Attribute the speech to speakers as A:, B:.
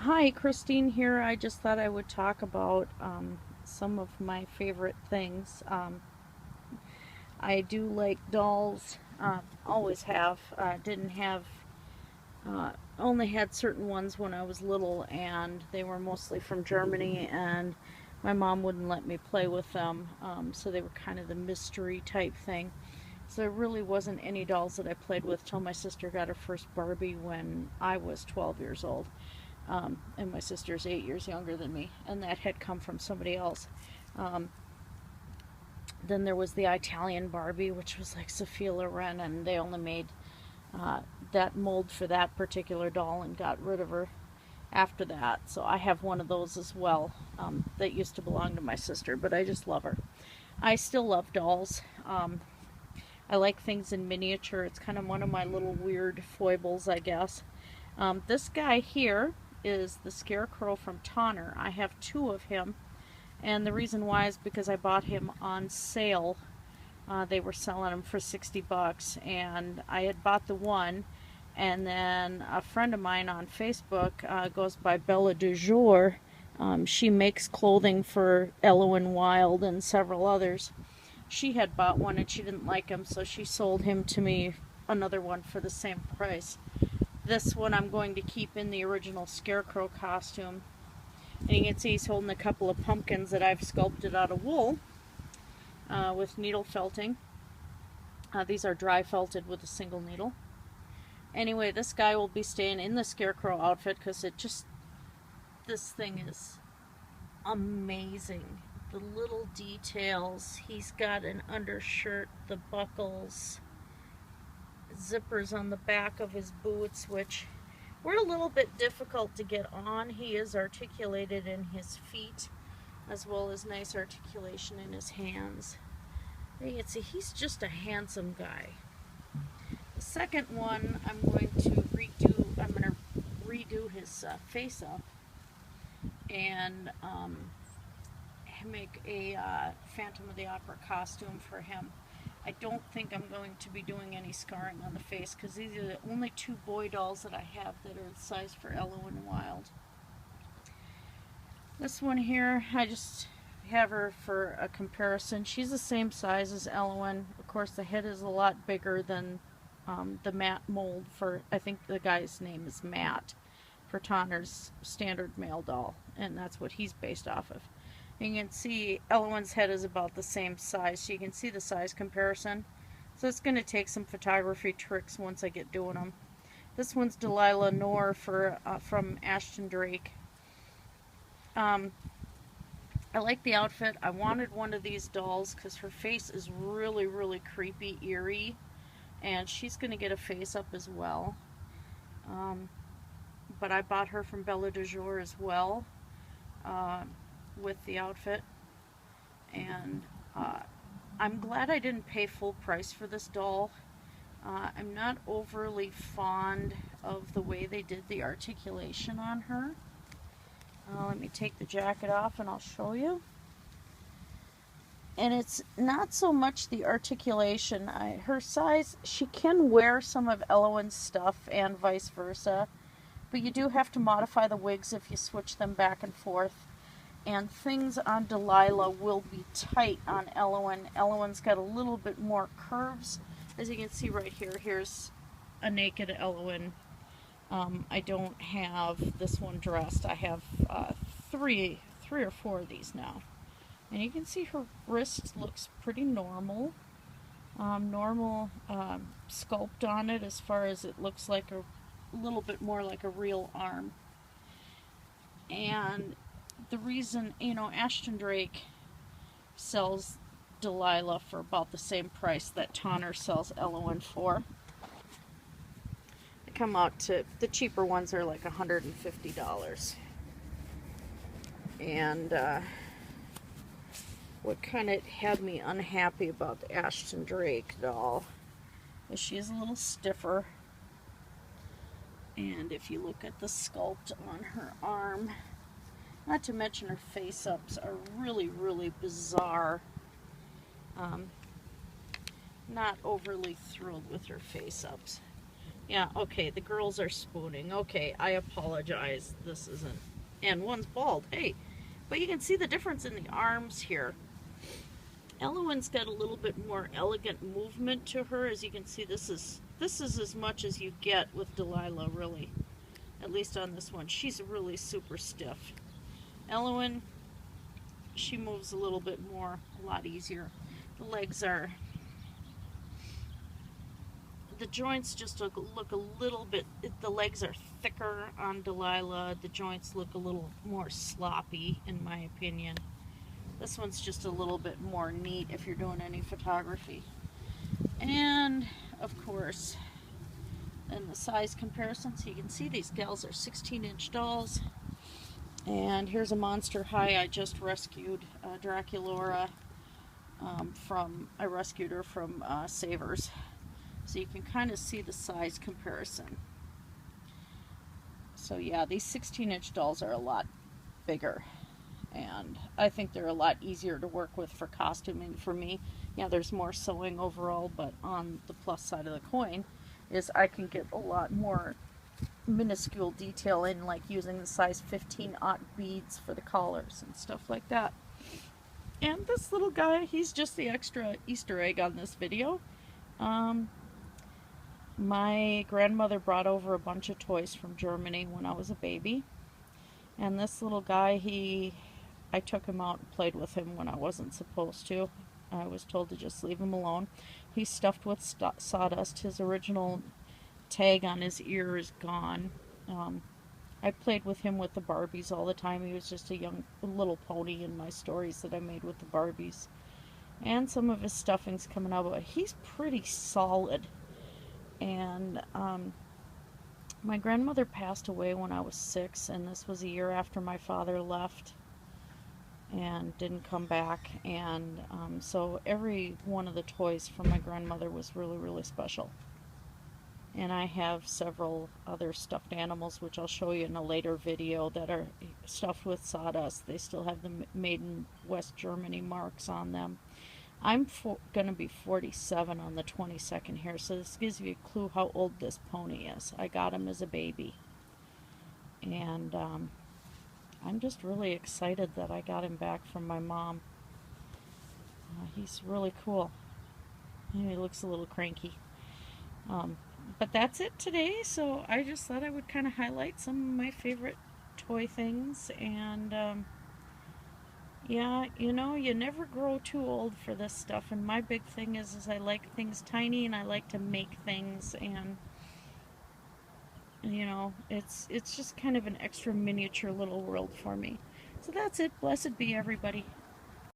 A: Hi, Christine here. I just thought I would talk about some of my favorite things. I do like dolls, always have. Didn't have, only had certain ones when I was little, and they were mostly from Germany, and my mom wouldn't let me play with them, so they were kind of the mystery type thing. So there really wasn't any dolls that I played with till my sister got her first Barbie when I was 12 years old. And my sister's 8 years younger than me, and that had come from somebody else. Um, then there was the Italian Barbie, which was like Sophia Loren, and they only made uh, that mold for that particular doll and got rid of her after that. So I have one of those as well that used to belong to my sister, but I just love her. I still love dolls. I like things in miniature. It's kind of one of my little weird foibles, I guess. This guy here is the Scarecrow from Tonner. I have two of him, and the reason why is because I bought him on sale. They were selling him for 60 bucks, and I had bought the one, and then a friend of mine on Facebook goes by Bella Du Jour. She makes clothing for Elwyn Wild and several others. She had bought one and she didn't like him, so she sold him to me, another one for the same price. This one I'm going to keep in the original Scarecrow costume. And you can see he's holding a couple of pumpkins that I've sculpted out of wool with needle felting. These are dry felted with a single needle. Anyway, this guy will be staying in the Scarecrow outfit because this thing is amazing. The little details. He's got an undershirt, the buckles, zippers on the back of his boots, which were a little bit difficult to get on. He is articulated in his feet, as well as nice articulation in his hands. You can see he's just a handsome guy. The second one I'm going to redo his face up and make a Phantom of the Opera costume for him. I don't think I'm going to be doing any scarring on the face because these are the only two boy dolls that I have that are the size for Elwyn Wild. This one here, I just have her for a comparison. She's the same size as Elwyn. Of course, the head is a lot bigger than the Matt mold for, I think the guy's name is Matt, for Tonner's standard male doll, and that's what he's based off of. You can see Elwyn's head is about the same size, so you can see the size comparison. So it's going to take some photography tricks once I get doing them. This one's Delilah Noor from Ashton Drake. I like the outfit. I wanted one of these dolls because her face is really, really creepy, eerie, and she's going to get a face up as well. But I bought her from Bella Du Jour as well with the outfit, and I'm glad I didn't pay full price for this doll. I'm not overly fond of the way they did the articulation on her. Let me take the jacket off and I'll show you. And it's not so much the articulation. Her size, she can wear some of Elwyn's stuff and vice versa, but you do have to modify the wigs if you switch them back and forth. And things on Delilah will be tight on Elwyn. Elwyn's got a little bit more curves. As you can see right here, here's a naked Elwyn. I don't have this one dressed. I have three or four of these now. And you can see her wrist looks pretty normal. Normal sculpt on it as far as it looks like a little bit more like a real arm. And the reason, Ashton Drake sells Delilah for about the same price that Tonner sells Elwyn for. They come out to, the cheaper ones are like $150. And what kind of had me unhappy about the Ashton Drake doll is she is a little stiffer. And if you look at the sculpt on her arm, not to mention her face-ups are really, really bizarre. Not overly thrilled with her face-ups. Yeah, okay, the girls are spooning. Okay, I apologize. This isn't. And one's bald. Hey, but you can see the difference in the arms here. Elowen's got a little bit more elegant movement to her. As you can see, this is as much as you get with Delilah, really. At least on this one. She's really super stiff. Elowen, she moves a little bit more, a lot easier. The legs are, the joints just look a little bit, the legs are thicker on Delilah. The joints look a little more sloppy, in my opinion. This one's just a little bit more neat if you're doing any photography. And, of course, then the size comparison. So you can see these gals are 16-inch dolls. And here's a monster high. I just rescued Draculaura I rescued her from Savers. So you can kind of see the size comparison. So yeah, these 16-inch dolls are a lot bigger. And I think they're a lot easier to work with for costuming for me. Yeah, there's more sewing overall, but on the plus side of the coin is I can get a lot more minuscule detail in, like using the size 15-aught beads for the collars and stuff like that. And this little guy, he's just the extra Easter egg on this video. My grandmother brought over a bunch of toys from Germany when I was a baby. And this little guy, I took him out and played with him when I wasn't supposed to. I was told to just leave him alone. He's stuffed with sawdust. His original tag on his ear is gone. I played with him with the Barbies all the time. He was just a young little pony in my stories that I made with the Barbies. And some of his stuffing's coming out, but he's pretty solid. And my grandmother passed away when I was 6, and this was a year after my father left and didn't come back. And so every one of the toys from my grandmother was really, really special. And I have several other stuffed animals, which I'll show you in a later video, that are stuffed with sawdust. They still have the made in West Germany marks on them. I'm going to be 47 on the 22nd here, so this gives you a clue how old this pony is. I got him as a baby. And I'm just really excited that I got him back from my mom. He's really cool. He looks a little cranky. But that's it today, so I just thought I would kind of highlight some of my favorite toy things. And yeah, you know, you never grow too old for this stuff. And my big thing is I like things tiny, and I like to make things, and you know, it's just kind of an extra miniature little world for me. So that's it. Blessed be everybody.